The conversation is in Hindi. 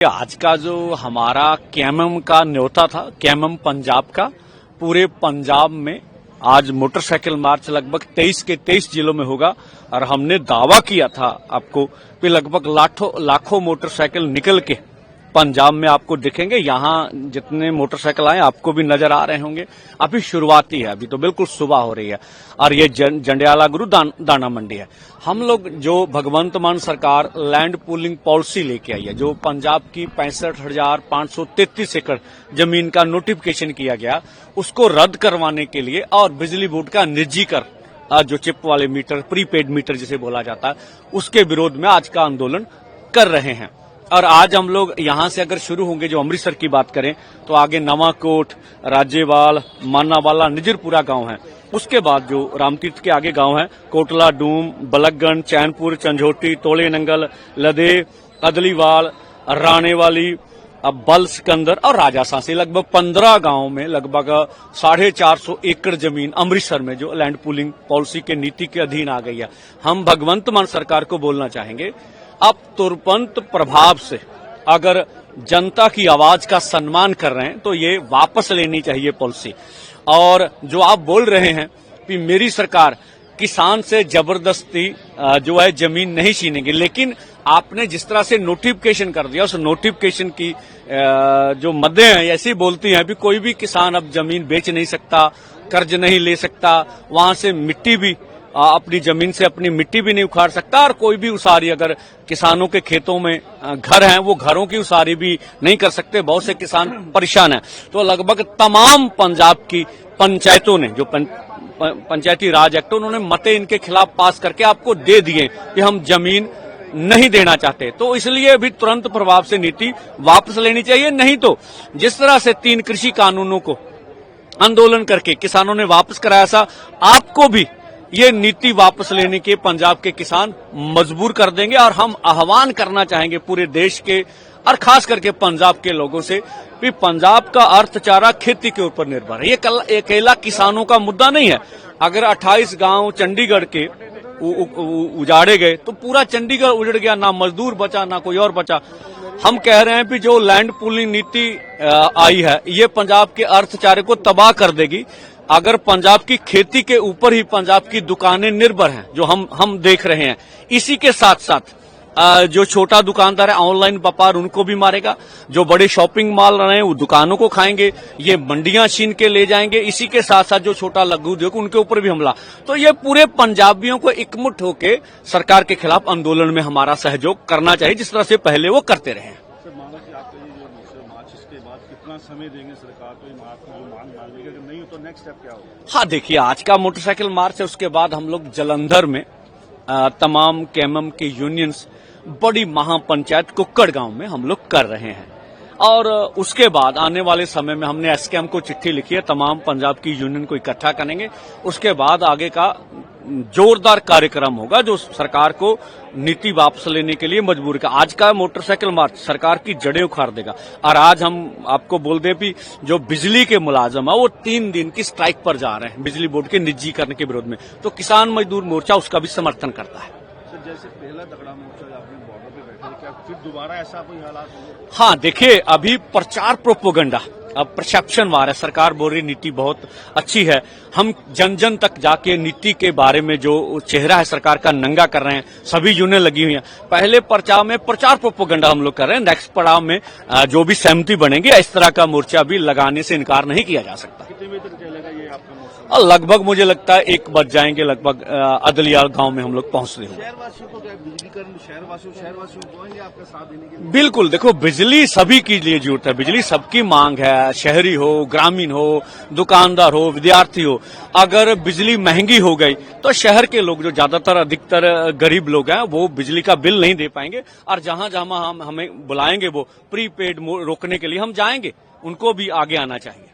आज का जो हमारा केएमएम का न्योता था, केएमएम पंजाब का, पूरे पंजाब में आज मोटरसाइकिल मार्च लगभग 23 के 23 जिलों में होगा। और हमने दावा किया था आपको कि लगभग लाखों मोटरसाइकिल निकल के पंजाब में आपको दिखेंगे। यहाँ जितने मोटरसाइकिल आए आपको भी नजर आ रहे होंगे। अभी शुरुआती है, अभी तो बिल्कुल सुबह हो रही है। और ये जंडियाला गुरु दाना मंडी है। हम लोग जो भगवंत मान सरकार लैंड पूलिंग पॉलिसी लेके आई है, जो पंजाब की 65,533 एकड़ जमीन का नोटिफिकेशन किया गया, उसको रद्द करवाने के लिए और बिजली बोर्ड का निजीकरण, जो चिप वाले मीटर, प्रीपेड मीटर जिसे बोला जाता है, उसके विरोध में आज का आंदोलन कर रहे हैं। और आज हम लोग यहां से अगर शुरू होंगे, जो अमृतसर की बात करें तो आगे नवाकोट, राज्यवाल, मानावाला, निजरपुरा गांव है। उसके बाद जो रामतीर्थ के आगे गांव है, कोटला डूम, बलकगंज, चैनपुर, चंझोटी, तोले नंगल, लदे, अदलीवाल, राणेवाली, बल सिकंदर और राजा सांसी, लगभग 15 गांव में लगभग 450 एकड़ जमीन अमृतसर में जो लैंड पूलिंग पॉलिसी के नीति के अधीन आ गई है। हम भगवंत मान सरकार को बोलना चाहेंगे, अब तुरंत प्रभाव से अगर जनता की आवाज का सम्मान कर रहे हैं तो ये वापस लेनी चाहिए पॉलिसी। और जो आप बोल रहे हैं कि मेरी सरकार किसान से जबरदस्ती जो है जमीन नहीं छीनेगी, लेकिन आपने जिस तरह से नोटिफिकेशन कर दिया, उस नोटिफिकेशन की जो मदें हैं ऐसी बोलती हैं भी कोई भी किसान अब जमीन बेच नहीं सकता, कर्ज नहीं ले सकता, वहां से मिट्टी भी अपनी जमीन से अपनी मिट्टी भी नहीं उखाड़ सकता, और कोई भी उसारी, अगर किसानों के खेतों में घर हैं वो घरों की उसारी भी नहीं कर सकते। बहुत से किसान परेशान हैं। तो लगभग तमाम पंजाब की पंचायतों ने जो पंचायती राज एक्ट, उन्होंने मते इनके खिलाफ पास करके आपको दे दिए कि हम जमीन नहीं देना चाहते। तो इसलिए भी तुरंत प्रभाव से नीति वापस लेनी चाहिए। नहीं तो जिस तरह से 3 कृषि कानूनों को आंदोलन करके किसानों ने वापस कराया था, आपको भी ये नीति वापस लेने के पंजाब के किसान मजबूर कर देंगे। और हम आह्वान करना चाहेंगे पूरे देश के और खास करके पंजाब के लोगों से कि पंजाब का अर्थचारा खेती के ऊपर निर्भर है। ये अकेला किसानों का मुद्दा नहीं है। अगर 28 गांव चंडीगढ़ के उजाड़े गए तो पूरा चंडीगढ़ उजड़ गया, ना मजदूर बचा ना कोई और बचा। हम कह रहे हैं कि जो लैंड पूलिंग नीति आई है ये पंजाब के अर्थचारे को तबाह कर देगी। अगर पंजाब की खेती के ऊपर ही पंजाब की दुकानें निर्भर हैं, जो हम देख रहे हैं, इसी के साथ साथ जो छोटा दुकानदार है ऑनलाइन व्यापार, उनको भी मारेगा। जो बड़े शॉपिंग मॉल रहे हैं वो दुकानों को खाएंगे, ये मंडियां छीन के ले जाएंगे। इसी के साथ साथ जो छोटा लघु उद्योग उनके ऊपर भी हमला। तो ये पूरे पंजाबियों को एकमुठ होकर सरकार के खिलाफ आंदोलन में हमारा सहयोग करना चाहिए, जिस तरह से पहले वो करते रहे। कितना समय देंगे सरकार को जो मांग मानेगी, अगर नहीं हो तो नेक्स्ट स्टेप क्या होगा? हाँ, देखिए आज का मोटरसाइकिल मार्च है, उसके बाद हम लोग जलंधर में तमाम केएमएम के यूनियंस बड़ी महापंचायत कुक्कड़ गांव में हम लोग कर रहे हैं। और उसके बाद आने वाले समय में हमने एसकेएम को चिट्ठी लिखी है, तमाम पंजाब की यूनियन को इकट्ठा करेंगे। उसके बाद आगे का जोरदार कार्यक्रम होगा जो सरकार को नीति वापस लेने के लिए मजबूर का। आज का मोटरसाइकिल मार्च सरकार की जड़ें उखाड़ देगा। और आज हम आपको बोल दें कि जो बिजली के मुलाजम है वो 3 दिन की स्ट्राइक पर जा रहे हैं बिजली बोर्ड के निजीकरण के विरोध में। तो किसान मजदूर मोर्चा उसका भी समर्थन करता है। सर, जैसे पहला तगड़ा मोर्चा आपने बॉर्डर पे बैठा, क्या फिर दोबारा ऐसा कोई हालात होंगे? हाँ, देखिए अभी प्रचार प्रोपोगंडा, अब परसेप्शन वार है। सरकार बोल रही नीति बहुत अच्छी है। हम जन जन तक जाके नीति के बारे में जो चेहरा है सरकार का नंगा कर रहे हैं। सभी यूनियन लगी हुई हैं। पहले पर्चा में प्रचार प्रोपोगंडा हम लोग कर रहे हैं। नेक्स्ट पड़ाव में जो भी सहमति बनेगी इस तरह का मोर्चा भी लगाने से इनकार नहीं किया जा सकता। कितने बजे तक चलेगा ये आपका मोर्चा? लगभग मुझे लगता है 1 बज जाएंगे। लगभग अदलियाल गांव में हम लोग पहुंचते हैं। शहरवासियों को क्या बिजलीकरण, शहरवासियों को आएंगे आपका साथ देने के लिए? बिल्कुल, देखो बिजली सभी के लिए जरूरत है। बिजली सबकी मांग है, शहरी हो, ग्रामीण हो, दुकानदार हो, विद्यार्थी हो। अगर बिजली महंगी हो गई तो शहर के लोग जो ज्यादातर अधिकतर गरीब लोग हैं वो बिजली का बिल नहीं दे पाएंगे। और जहां जहां हम हमें बुलाएंगे वो प्रीपेड रोकने के लिए हम जाएंगे, उनको भी आगे आना चाहिए।